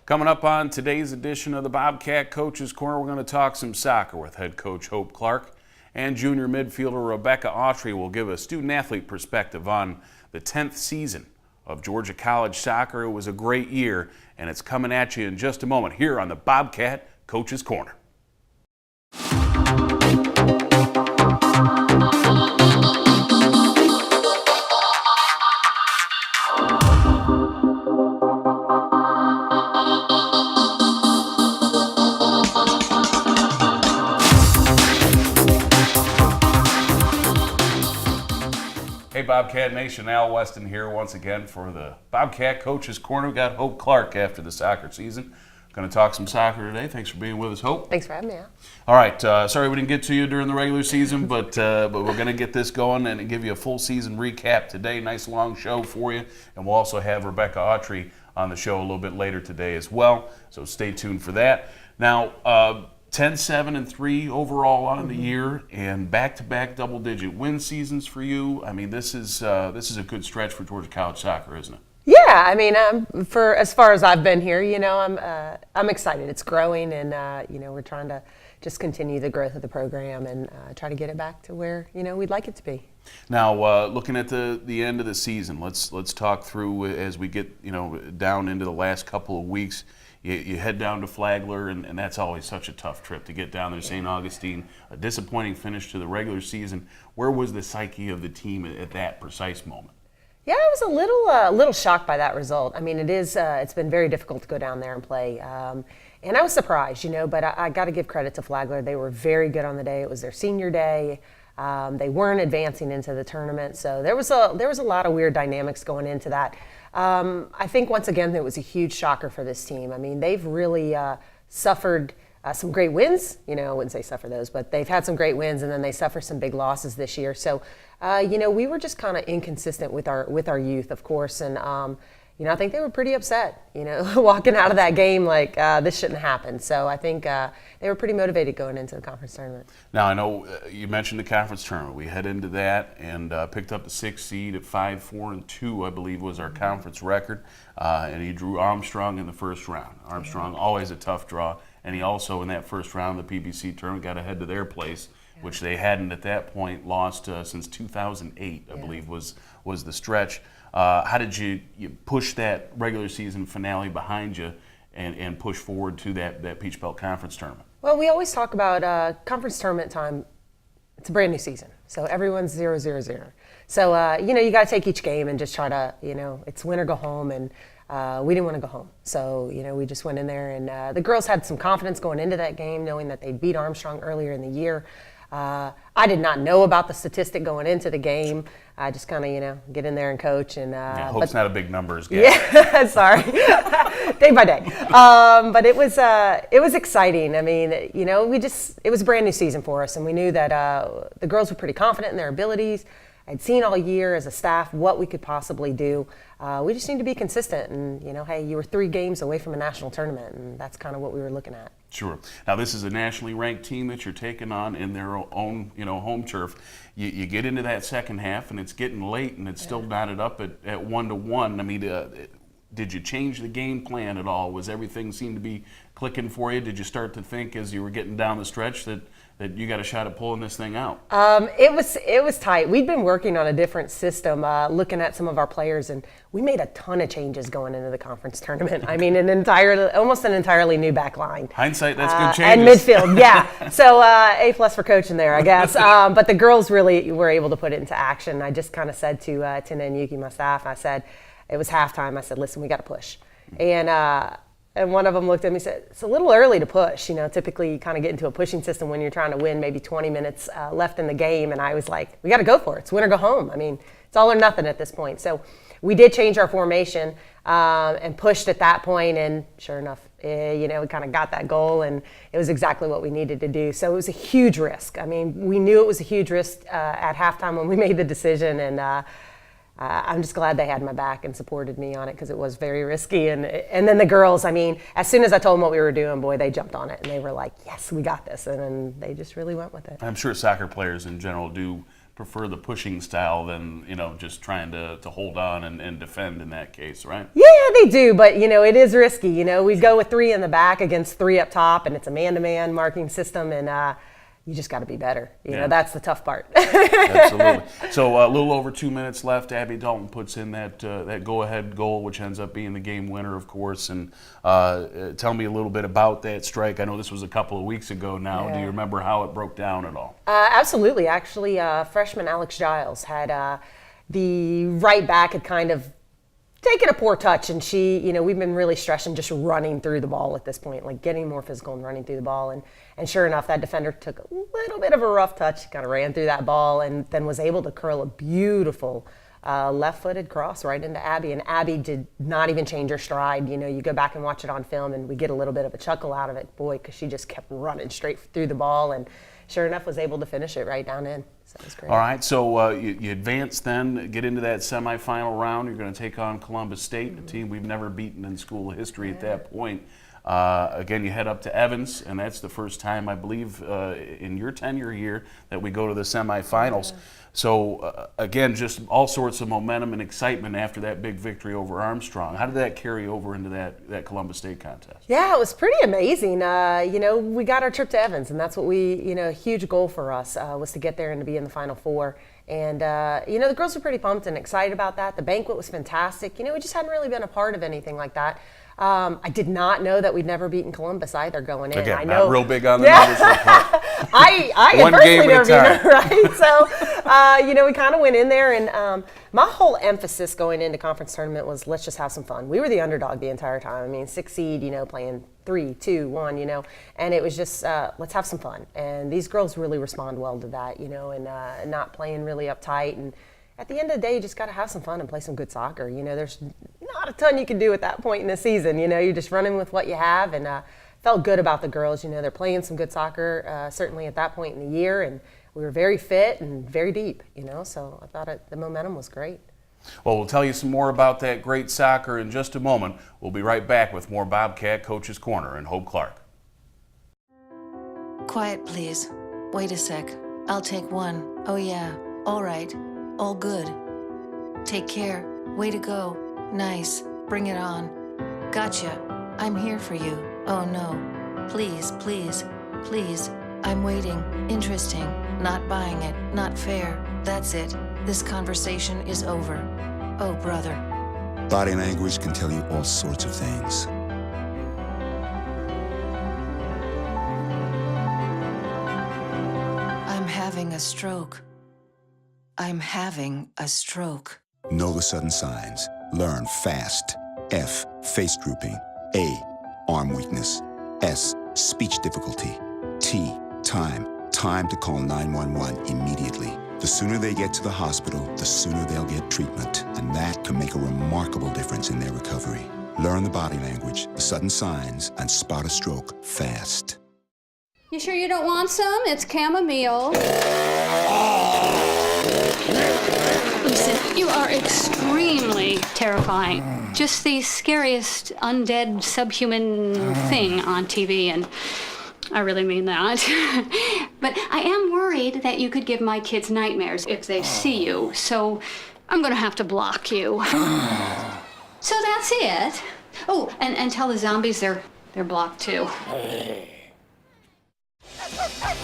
Coming up on today's edition of the Bobcat Coach's Corner, we're going to talk some soccer with head coach Hope Clark, and junior midfielder Rebekah Autry will give a student-athlete perspective on the 10th season of Georgia College soccer. It was a great year, and it's coming at you in just a moment here on the Bobcat Coach's Corner. Hey Bobcat Nation, Al Weston here once again for the Bobcat Coach's Corner. We got Hope Clark after the soccer season. Going to talk some soccer today. Thanks for being with us, Hope. Thanks for having me, Al. All right, sorry we didn't get to you during the regular season, but we're going to get this going and give you a full season recap today. Nice long show for you, and we'll also have Rebekah Autry on the show a little bit later today as well, so stay tuned for that. Now, 10-7-3 overall on the year, and back-to-back double-digit win seasons for you. I mean, this is a good stretch for Georgia College soccer, isn't it? Yeah, I mean, for as far as I've been here, you know, I'm excited. It's growing, and you know, we're trying to just continue the growth of the program and try to get it back to where we'd like it to be. Now, looking at the end of the season, let's talk through as we get down into the last couple of weeks. You head down to Flagler, and that's always such a tough trip to get down there. St. Augustine, a disappointing finish to the regular season. Where was the psyche of the team at that precise moment? Yeah, I was a little shocked by that result. I mean, it's been very difficult to go down there and play, and I was surprised, but I got to give credit to Flagler. They were very good on the day. It was their senior day. They weren't advancing into the tournament, so there was a lot of weird dynamics going into that. I think once again it was a huge shocker for this team. I mean, they've really suffered some great wins. I wouldn't say suffer those, but they've had some great wins, and then they suffer some big losses this year. So, we were just kind of inconsistent with our youth, of course, and I think they were pretty upset. Walking out of that game like this shouldn't happen. So I think they were pretty motivated going into the conference tournament. Now I know you mentioned the conference tournament. We head into that and picked up the 6th seed at 5-4-2, I believe was our conference record, and he drew Armstrong in the first round. Armstrong always a tough draw, and he also in that first round of the PBC tournament got ahead to their place, which they hadn't at that point lost since 2008, I believe was the stretch. How did you push that regular season finale behind you and push forward to that Peach Belt Conference tournament? Well, we always talk about conference tournament time. It's a brand new season, so everyone's 0-0-0. So, you got to take each game and just try to, it's win or go home, and we didn't want to go home. So, we just went in there, and the girls had some confidence going into that game, knowing that they'd beat Armstrong earlier in the year. I did not know about the statistic going into the game. I just kind of, get in there and coach. And Hope's not a big numbers guy. Yeah, sorry, day by day. But it was exciting. I mean, it was a brand new season for us, and we knew that the girls were pretty confident in their abilities. I'd seen all year as a staff what we could possibly do. We just need to be consistent, and hey, you were 3 games away from a national tournament, and that's kind of what we were looking at. Sure. Now this is a nationally ranked team that you're taking on in their own, home turf. You get into that second half, and it's getting late, and it's still knotted up at 1-1. I mean, did you change the game plan at all? Was everything seemed to be clicking for you? Did you start to think as you were getting down the stretch that you got a shot at pulling this thing out? It was tight. We'd been working on a different system, looking at some of our players, and we made a ton of changes going into the conference tournament. I mean, almost an entirely new back line. Hindsight, that's good changes. And midfield, yeah. So A+ for coaching there, I guess. But the girls really were able to put it into action. I just kind of said to Tina and Yuki, my staff, I said, it was halftime. I said, listen, we got to push. And one of them looked at me and said, it's a little early to push. Typically you kind of get into a pushing system when you're trying to win maybe 20 minutes left in the game. And I was like, we got to go for it. It's win or go home. I mean, it's all or nothing at this point. So we did change our formation and pushed at that point. And sure enough, we kind of got that goal, and it was exactly what we needed to do. So it was a huge risk. I mean, we knew it was a huge risk at halftime when we made the decision. And I'm just glad they had my back and supported me on it, because it was very risky. And then the girls, I mean, as soon as I told them what we were doing, boy, they jumped on it, and they were like, yes, we got this. And then they just really went with it. I'm sure soccer players in general do prefer the pushing style than, just trying to hold on and defend in that case, right? Yeah, they do, but it is risky. We go with 3 in the back against 3 up top, and it's a man-to-man marking system, and you just got to be better. That's the tough part. Absolutely. So a little over 2 minutes left. Abby Dalton puts in that go-ahead goal, which ends up being the game winner, of course. And tell me a little bit about that strike. I know this was a couple of weeks ago now. Yeah. Do you remember how it broke down at all? Absolutely. Actually, freshman Alex Giles had the right back had kind of taken a poor touch, and she, we've been really stressing just running through the ball at this point, like getting more physical and running through the ball. And sure enough, that defender took a little bit of a rough touch, kind of ran through that ball, and then was able to curl a beautiful left-footed cross right into Abby. And Abby did not even change her stride. You go back and watch it on film, and we get a little bit of a chuckle out of it, boy, because she just kept running straight through the ball, and sure enough, was able to finish it right down in. So it was great. All right, so you advance then, get into that semifinal round. You're going to take on Columbus State, a team we've never beaten in school history at that point. Again, you head up to Evans, and that's the first time, I believe, in your tenure here that we go to the semifinals. Yeah. So, again, just all sorts of momentum and excitement after that big victory over Armstrong. How did that carry over into that Columbus State contest? Yeah, it was pretty amazing. We got our trip to Evans, and that's what a huge goal for us was to get there and to be in the Final Four. And, the girls were pretty pumped and excited about that. The banquet was fantastic. We just hadn't really been a part of anything like that. I did not know that we'd never beaten Columbus either going in. Again, I know, not real big on the numbers. I had One personally game at never a beaten her, right? So, we kind of went in there, and my whole emphasis going into conference tournament was let's just have some fun. We were the underdog the entire time. I mean, 6 seed, playing 3, 2, 1, and it was just let's have some fun. And these girls really respond well to that, and not playing really uptight. And at the end of the day, you just got to have some fun and play some good soccer. There's not a ton you can do at that point in the season. You're just running with what you have, and felt good about the girls. They're playing some good soccer, certainly at that point in the year, and we were very fit and very deep, so I thought the momentum was great. Well, we'll tell you some more about that great soccer in just a moment. We'll be right back with more Bobcat Coach's Corner and Hope Clark. Quiet, please. Wait a sec. I'll take one. Oh, yeah. All right. All good. Take care. Way to go. Nice. Bring it on. Gotcha. I'm here for you. Oh no. Please, please, please. I'm waiting. Interesting. Not buying it. Not fair. That's it. This conversation is over. Oh, brother. Body language can tell you all sorts of things. I'm having a stroke. I'm having a stroke. Know the sudden signs. Learn fast. F, face drooping. A, arm weakness. S, speech difficulty. T, time. Time to call 911 immediately. The sooner they get to the hospital, the sooner they'll get treatment. And that can make a remarkable difference in their recovery. Learn the body language, the sudden signs, and spot a stroke fast. You sure you don't want some? It's chamomile. Listen, you are extremely terrifying. Just the scariest undead subhuman thing on TV, and I really mean that. But I am worried that you could give my kids nightmares if they see you, so I'm gonna have to block you. So that's it. Oh, and tell the zombies they're blocked too.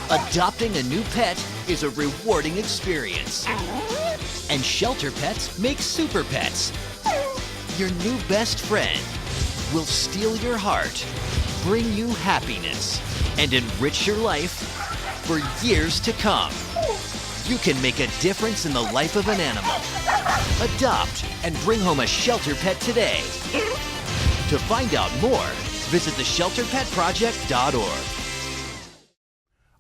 Adopting a new pet is a rewarding experience. And shelter pets make super pets. Your new best friend will steal your heart, bring you happiness, and enrich your life for years to come. You can make a difference in the life of an animal. Adopt and bring home a shelter pet today. To find out more, visit theshelterpetproject.org.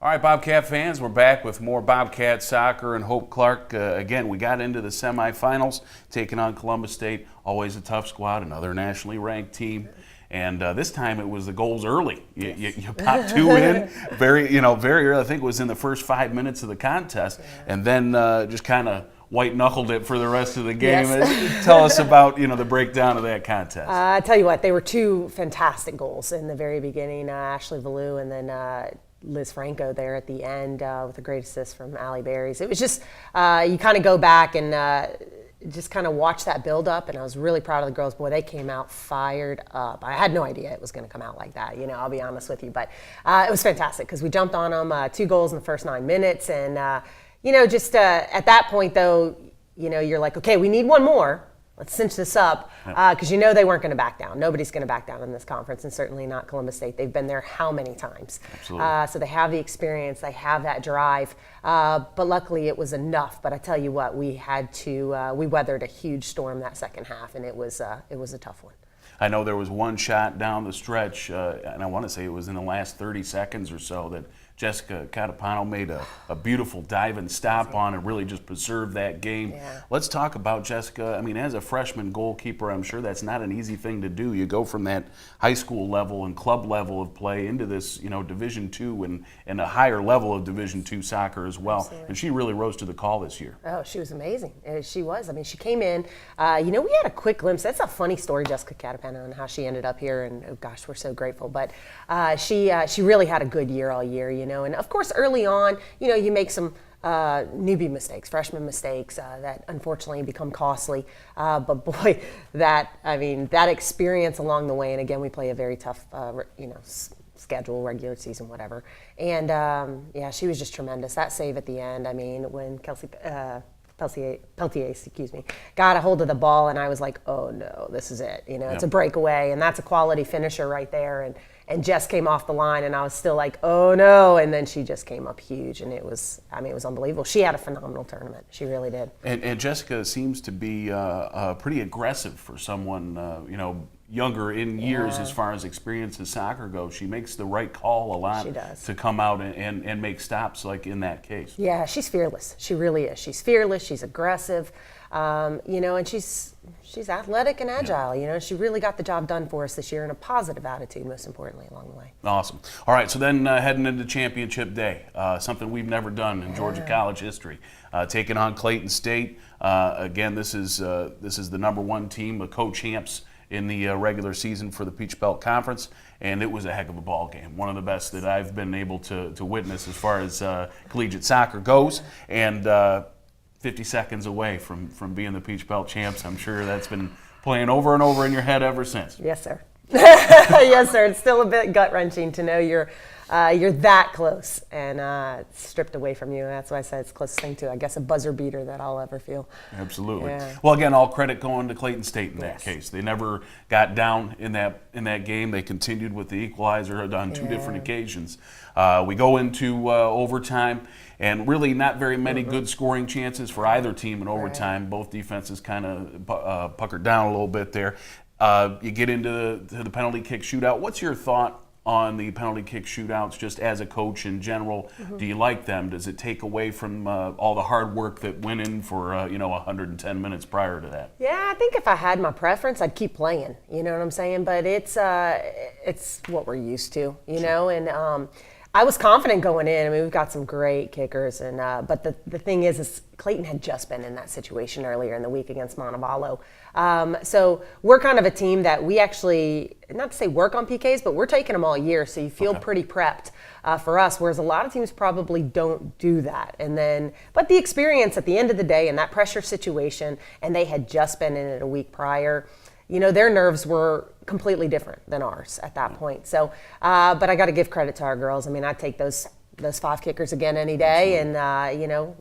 All right, Bobcat fans, we're back with more Bobcat soccer and Hope Clark. Again, we got into the semifinals, taking on Columbus State. Always a tough squad, another nationally ranked team. And this time it was the goals early. You popped 2 in very early. I think it was in the first 5 minutes of the contest, and then just kind of white knuckled it for the rest of the game. Yes. Tell us about the breakdown of that contest. I tell you what, they were 2 fantastic goals in the very beginning. Ashley Valou and then Liz Franco there at the end with a great assist from Allie Berries. It was just, you kind of go back and just kind of watch that build up, and I was really proud of the girls. Boy, they came out fired up. I had no idea it was going to come out like that, I'll be honest with you, but it was fantastic because we jumped on them, 2 goals in the first 9 minutes, and just at that point though, you're like, okay, we need one more. Let's cinch this up because they weren't going to back down. Nobody's going to back down in this conference, and certainly not Columbus State. They've been there how many times? Absolutely. So they have the experience, they have that drive, but luckily it was enough. But I tell you what, we weathered a huge storm that second half, and it was a tough one. I know there was one shot down the stretch, and I want to say it was in the last 30 seconds or so that Jessica Catapano made a beautiful dive and stop on and really just preserved that game. Yeah. Let's talk about Jessica. I mean, as a freshman goalkeeper, I'm sure that's not an easy thing to do. You go from that high school level and club level of play into this, Division II and a higher level of Division II soccer as well. Absolutely. And she really rose to the call this year. Oh, she was amazing. She was. I mean, she came in. We had a quick glimpse. That's a funny story, Jessica Catapano, and how she ended up here. And oh gosh, we're so grateful. But she really had a good year all year. And of course, early on, you make some newbie mistakes, freshman mistakes that unfortunately become costly. But boy, that experience along the way. And again, we play a very tough, schedule, regular season, whatever. And she was just tremendous. That save at the end. I mean, when Peltier, got a hold of the ball, and I was like, oh no, this is it. It's a breakaway, and that's a quality finisher right there. And Jess came off the line, and I was still like, oh no, and then she just came up huge, and it was unbelievable. She had a phenomenal tournament. She really did. And Jessica seems to be pretty aggressive for someone, younger in years as far as experience in soccer goes. She makes the right call a lot. She does. To come out and make stops like in that case. Yeah, she's fearless. She really is. She's fearless. She's aggressive, and she's athletic and agile. She really got the job done for us this year in a positive attitude, most importantly, along the way. Awesome. All right, so then heading into championship day, something we've never done in Georgia college history, taking on Clayton State. Again, this is the #1 team, the co-champs in the regular season for the Peach Belt Conference, and it was a heck of a ball game. One of the best that I've been able to witness as far as collegiate soccer goes, and 50 seconds away from being the Peach Belt champs. I'm sure that's been playing over and over in your head ever since. Yes, sir. Yes, sir. It's still a bit gut-wrenching to know you're that close and it's stripped away from you. That's why I said it's the closest thing to, I guess, a buzzer beater that I'll ever feel. Absolutely. Yeah. Well, again, all credit going to Clayton State in that Yes. case. They never got down in that game. They continued with the equalizer on 2 different occasions. We go into overtime, and really not very many good scoring chances for either team in overtime. Both defenses kind of puckered down a little bit there. You get into the penalty kick shootout. What's your thought on the penalty kick shootouts just as a coach in general? Do you like them? Does it take away from all the hard work that went in for 110 minutes prior to that? Yeah, I think if I had my preference, I'd keep playing. You know what I'm saying? But it's what we're used to, and I was confident going in. I mean, we've got some great kickers, and but the thing is Clayton had just been in that situation earlier in the week against Montevallo. So we're kind of a team that we actually, not to say work on PKs, but we're taking them all year, so you feel pretty prepped for us, whereas a lot of teams probably don't do that. But the experience at the end of the day in that pressure situation, and they had just been in it a week prior, their nerves were completely different than ours at that point. So, but I got to give credit to our girls. I mean, I'd take those 5 kickers again any day, and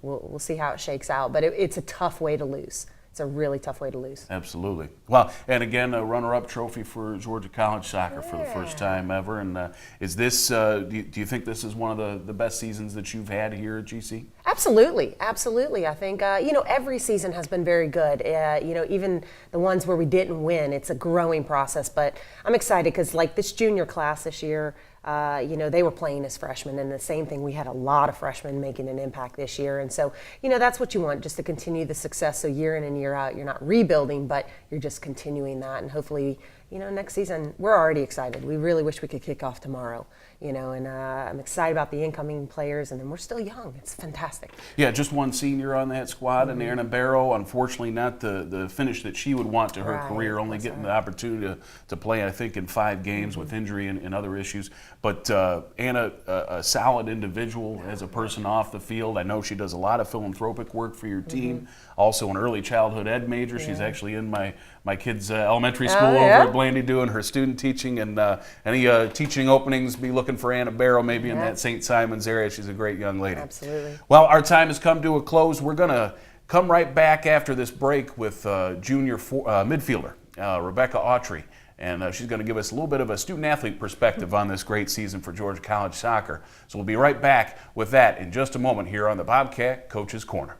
we'll see how it shakes out. But it's a tough way to lose. It's a really tough way to lose. Absolutely. Well, and again, a runner-up trophy for Georgia College soccer for the first time ever. And is this? Do you think this is one of the best seasons that you've had here at GC? Absolutely, absolutely. I think every season has been very good. Even the ones where we didn't win, it's a growing process. But I'm excited because like this junior class this year. They were playing as freshmen, and the same thing, we had a lot of freshmen making an impact this year. And so, that's what you want, just to continue the success. So year in and year out, you're not rebuilding, but you're just continuing that. And hopefully, next season, we're already excited. We really wish we could kick off tomorrow, and I'm excited about the incoming players, and then we're still young. It's fantastic. Yeah, just one senior on that squad, and Anna Barrow, unfortunately not the finish that she would want to her Right, career, only that's getting right. the opportunity to play, I think, in 5 games with injury and other issues. But Anna, a solid individual as a person off the field. I know she does a lot of philanthropic work for your team. Also an early childhood ed major. She's actually in my kids' elementary school yeah? over at Blandy doing her student teaching, and any teaching openings, be looking for Anna Barrow maybe in that St. Simons area. She's a great young lady. Absolutely. Well, our time has come to a close. We're going to come right back after this break with junior midfielder Rebekah Autry, and she's going to give us a little bit of a student-athlete perspective on this great season for Georgia College soccer. So we'll be right back with that in just a moment here on the Bobcat Coach's Corner.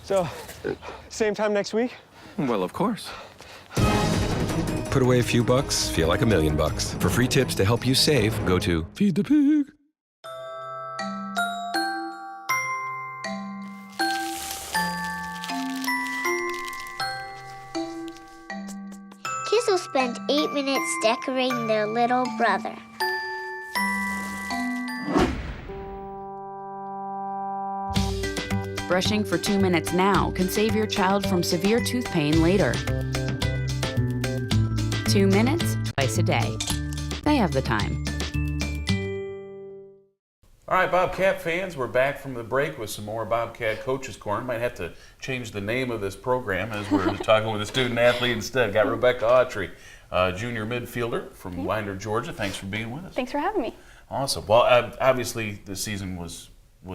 So, same time next week? Well, of course. Put away a few bucks, feel like $1,000,000. For free tips to help you save, go to Feed the Pig. Kids will spend 8 minutes decorating their little brother. Brushing for 2 minutes now can save your child from severe tooth pain later. 2 minutes, twice a day. They have the time. All right, Bobcat fans, we're back from the break with some more Bobcat Coach's Corner. Might have to change the name of this program as we're talking with a student athlete instead. Got Rebekah Autry, junior midfielder from Winder, Georgia. Thanks for being with us. Thanks for having me. Awesome. Well, obviously the season was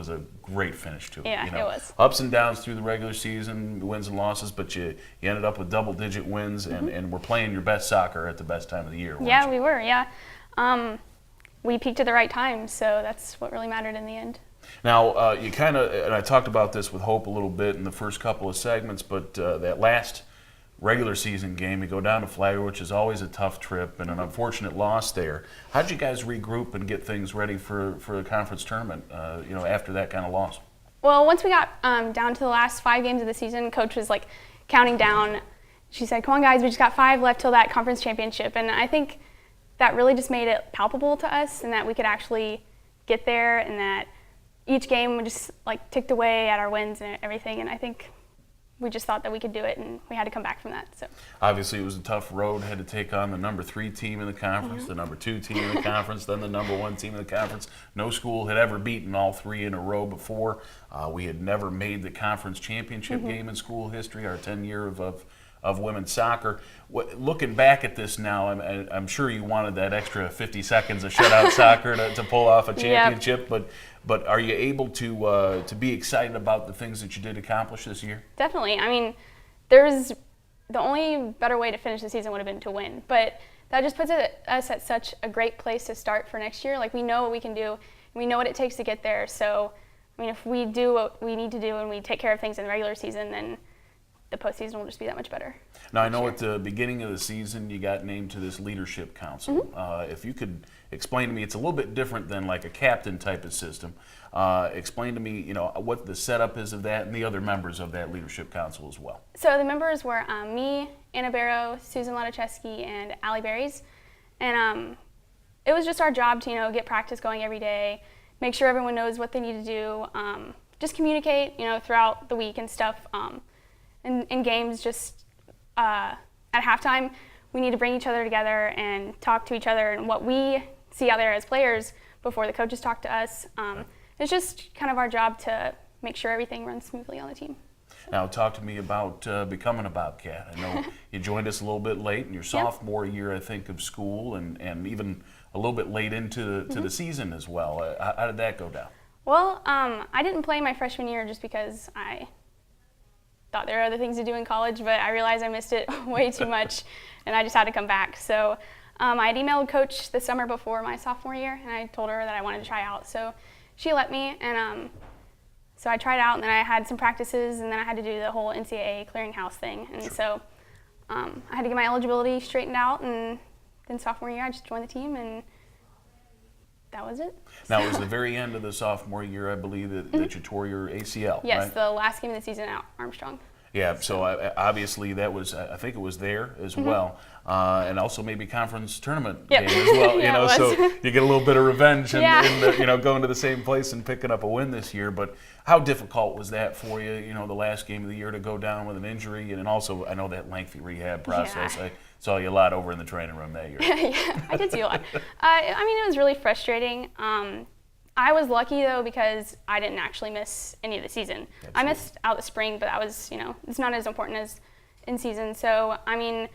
a great finish to it. Yeah, it was. Ups and downs through the regular season, wins and losses, but you ended up with double-digit wins, and we're playing your best soccer at the best time of the year. Yeah, we were, yeah. We peaked at the right time, so that's what really mattered in the end. Now, you kind of, and I talked about this with Hope a little bit in the first couple of segments, but that last regular season game, you go down to Flagler, which is always a tough trip, and an unfortunate loss there. How did you guys regroup and get things ready for the conference tournament, after that kind of loss? Well, once we got down to the last 5 games of the season, Coach was like counting down. She said, "Come on, guys, we just got 5 left till that conference championship," and I think that really just made it palpable to us, and that we could actually get there, and that each game we just like ticked away at our wins and everything, and I think we just thought that we could do it, and we had to come back from that. So obviously it was a tough road. Had to take on the number 3 team in the conference, the number 2 team in the conference, then the number 1 team in the conference. No school had ever beaten all 3 in a row before. We had never made the conference championship game in school history, our 10-year of women's soccer. Looking back at this now, I'm sure you wanted that extra 50 seconds of shutout soccer to pull off a championship, but are you able to be excited about the things that you did accomplish this year? definitely. I mean, the only better way to finish the season would have been to win, but that just puts us at such a great place to start for next year. Like, we know what we can do, and we know what it takes to get there. So, I mean, if we do what we need to do and we take care of things in the regular season, then the postseason will just be that much better. Now, I know at the beginning of the season you got named to this leadership council. If you could explain to me, it's a little bit different than like a captain type of system. Explain to me, what the setup is of that and the other members of that leadership council as well. So the members were me, Anna Barrow, Susan Latochesky, and Allie Berries. And it was just our job to, get practice going every day, make sure everyone knows what they need to do, just communicate, throughout the week and stuff. In games, just at halftime, we need to bring each other together and talk to each other and what we see out there as players before the coaches talk to us. It's just kind of our job to make sure everything runs smoothly on the team. Now, talk to me about becoming a Bobcat. I know you joined us a little bit late in your sophomore year, I think, of school, and even a little bit late into the season as well. How did that go down? Well, I didn't play my freshman year just because I thought there were other things to do in college, but I realized I missed it way too much, and I just had to come back. So I had emailed Coach the summer before my sophomore year, and I told her that I wanted to try out. So she let me, and So I tried out, and then I had some practices, and then I had to do the whole NCAA clearinghouse thing. And so I had to get my eligibility straightened out, and then sophomore year I just joined the team, and that was it. Now, it was the very end of the sophomore year, I believe, that you tore your ACL, Yes, right? the last game of the season at Armstrong. Yeah, so obviously that was, I think it was there as well, and also maybe conference tournament game as well. Yeah, you know, it so was. you get a little bit of revenge, and, Yeah. you know, going to the same place and picking up a win this year. But how difficult was that for you? You know, the last game of the year to go down with an injury, and then also I know that lengthy rehab process. Yeah. I saw you a lot over in the training room that year. Yeah, I did see a lot. I mean, it was really frustrating. I was lucky though because I didn't actually miss any of the season. Absolutely. I missed out the spring, but that was, you know, it's not as important as in season. So, I mean,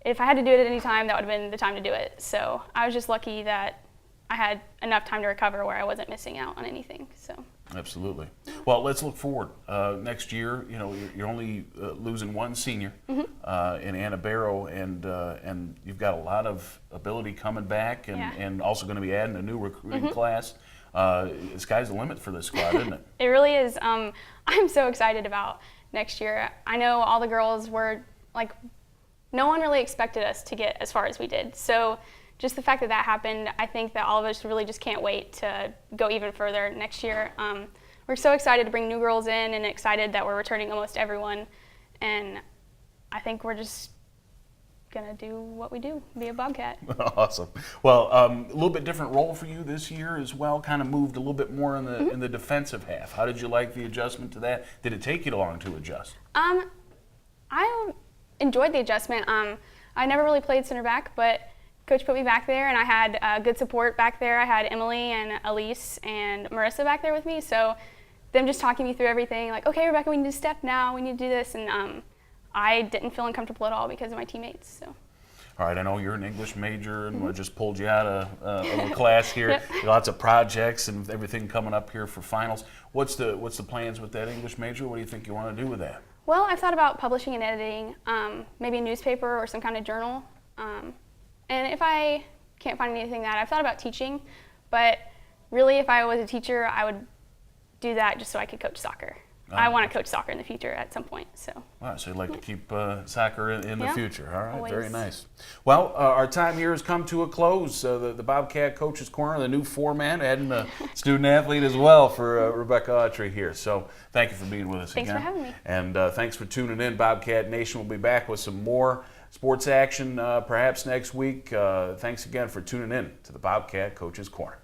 if I had to do it at any time, that would have been the time to do it. So I was just lucky that I had enough time to recover where I wasn't missing out on anything. So. Absolutely. Well, let's look forward. Next year, you know, you're only losing one senior in Anna Barrow, and you've got a lot of ability coming back, and also going to be adding a new recruiting class. The sky's the limit for this squad, isn't it? It really is. I'm so excited about next year. I know all the girls were like, no one really expected us to get as far as we did. So just the fact that that happened, I think that all of us really just can't wait to go even further next year. We're so excited to bring new girls in and excited that we're returning almost everyone. And I think we're just gonna do what we do, be a Bobcat. Awesome. Well, a little bit different role for you this year as well. Kind of moved a little bit more in the defensive half. How did you like the adjustment to that? Did it take you long to adjust? I enjoyed the adjustment. I never really played center back, but Coach put me back there, and I had good support back there. I had Emily and Elise and Marissa back there with me, so them just talking me through everything, like, okay, Rebekah, we need to step now, we need to do this, and I didn't feel uncomfortable at all because of my teammates. So. All right, I know you're an English major, and we just pulled you out of a class here. Lots of projects and everything coming up here for finals. What's the plans with that English major? What do you think you want to do with that? Well, I've thought about publishing and editing, maybe a newspaper or some kind of journal. And if I can't find anything that, I've thought about teaching, but really if I was a teacher, I would do that just so I could coach soccer. I want to coach soccer in the future at some point. So. Wow, so you'd like to keep soccer in the future. All right, always. Very nice. Well, our time here has come to a close. The Bobcat Coach's Corner, the new format, adding a student athlete as well for Rebekah Autry here. So thank you for being with us Thanks again. for having me. And thanks for tuning in. Bobcat Nation will be back with some more sports action perhaps next week. Thanks again for tuning in to the Bobcat Coach's Corner.